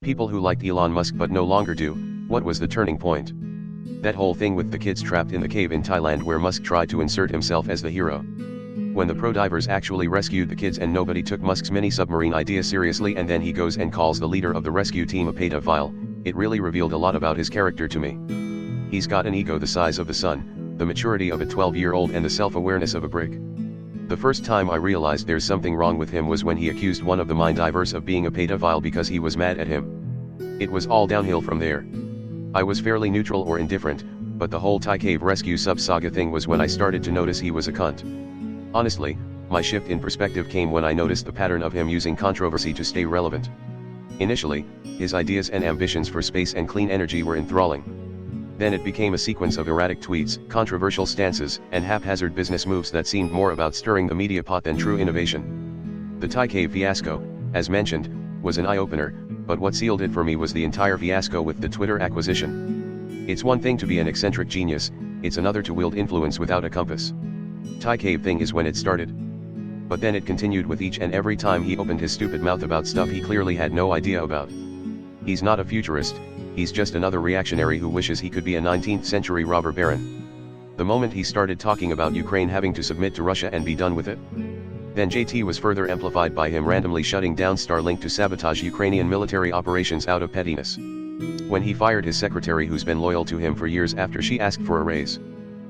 People who liked Elon Musk but no longer do. What was the turning point? That whole thing with the kids trapped in the cave in Thailand where Musk tried to insert himself as the hero. When the pro-divers actually rescued the kids and nobody took Musk's mini-submarine idea seriously, and then he goes and calls the leader of the rescue team a pedophile, it really revealed a lot about his character to me. He's got an ego the size of the sun, the maturity of a 12-year-old and the self-awareness of a brick. The first time I realized there's something wrong with him was when he accused one of the mine divers of being a pedophile because he was mad at him. It was all downhill from there. I was fairly neutral or indifferent, but the whole Thai cave rescue sub-saga thing was when I started to notice he was a cunt. Honestly, my shift in perspective came when I noticed the pattern of him using controversy to stay relevant. Initially, his ideas and ambitions for space and clean energy were enthralling. Then it became a sequence of erratic tweets, controversial stances, and haphazard business moves that seemed more about stirring the media pot than true innovation. The Thai cave fiasco, as mentioned, was an eye-opener, but what sealed it for me was the entire fiasco with the Twitter acquisition. It's one thing to be an eccentric genius, it's another to wield influence without a compass. Thai cave thing is when it started. But then it continued with each and every time he opened his stupid mouth about stuff he clearly had no idea about. He's not a futurist, he's just another reactionary who wishes he could be a 19th century robber baron. The moment he started talking about Ukraine having to submit to Russia and be done with it, then JT was further amplified by him randomly shutting down Starlink to sabotage Ukrainian military operations out of pettiness. When he fired his secretary who's been loyal to him for years after she asked for a raise.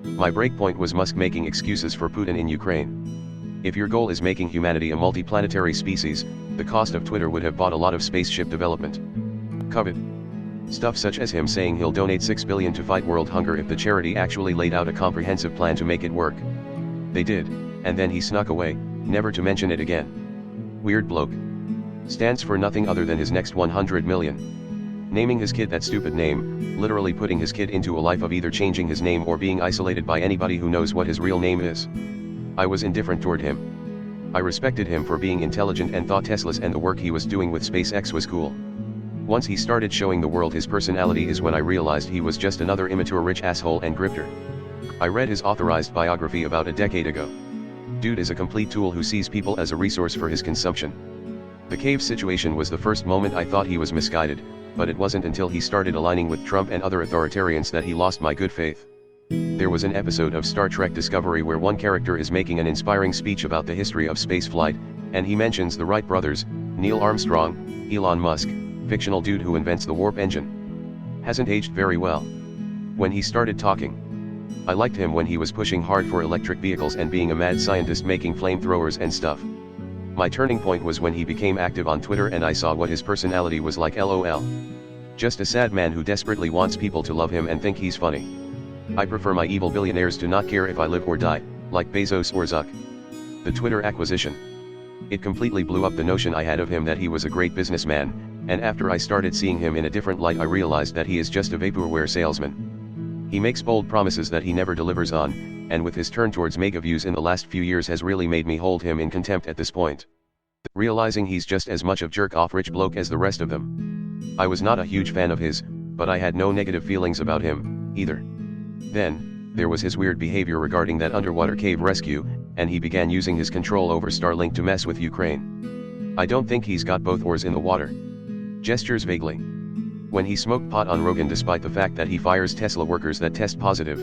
My breakpoint was Musk making excuses for Putin in Ukraine. If your goal is making humanity a multiplanetary species, the cost of Twitter would have bought a lot of spaceship development. Covet. Stuff such as him saying he'll donate $6 billion to fight world hunger if the charity actually laid out a comprehensive plan to make it work. They did, and then he snuck away, never to mention it again. Weird bloke. Stands for nothing other than his next 100 million. Naming his kid that stupid name, literally putting his kid into a life of either changing his name or being isolated by anybody who knows what his real name is. I was indifferent toward him. I respected him for being intelligent and thought Tesla's and the work he was doing with SpaceX was cool. Once he started showing the world his personality is when I realized he was just another immature rich asshole and grifter. I read his authorized biography about a decade ago. Dude is a complete tool who sees people as a resource for his consumption. The cave situation was the first moment I thought he was misguided, but it wasn't until he started aligning with Trump and other authoritarians that he lost my good faith. There was an episode of Star Trek Discovery where one character is making an inspiring speech about the history of spaceflight, and he mentions the Wright brothers, Neil Armstrong, Elon Musk, fictional dude who invents the warp engine. Hasn't aged very well. When he started talking, I liked him when he was pushing hard for electric vehicles and being a mad scientist making flamethrowers and stuff. My turning point was when he became active on Twitter and I saw what his personality was like. LOL. Just a sad man who desperately wants people to love him and think he's funny. I prefer my evil billionaires to not care if I live or die, like Bezos or Zuck. The Twitter acquisition. It completely blew up the notion I had of him that he was a great businessman, and after I started seeing him in a different light I realized that he is just a vaporware salesman. He makes bold promises that he never delivers on, and with his turn towards mega views in the last few years has really made me hold him in contempt at this point. Realizing he's just as much of jerk-off rich bloke as the rest of them. I was not a huge fan of his, but I had no negative feelings about him, either. Then, there was his weird behavior regarding that underwater cave rescue, and he began using his control over Starlink to mess with Ukraine. I don't think he's got both oars in the water. Gestures vaguely. When he smoked pot on Rogan despite the fact that he fires Tesla workers that test positive.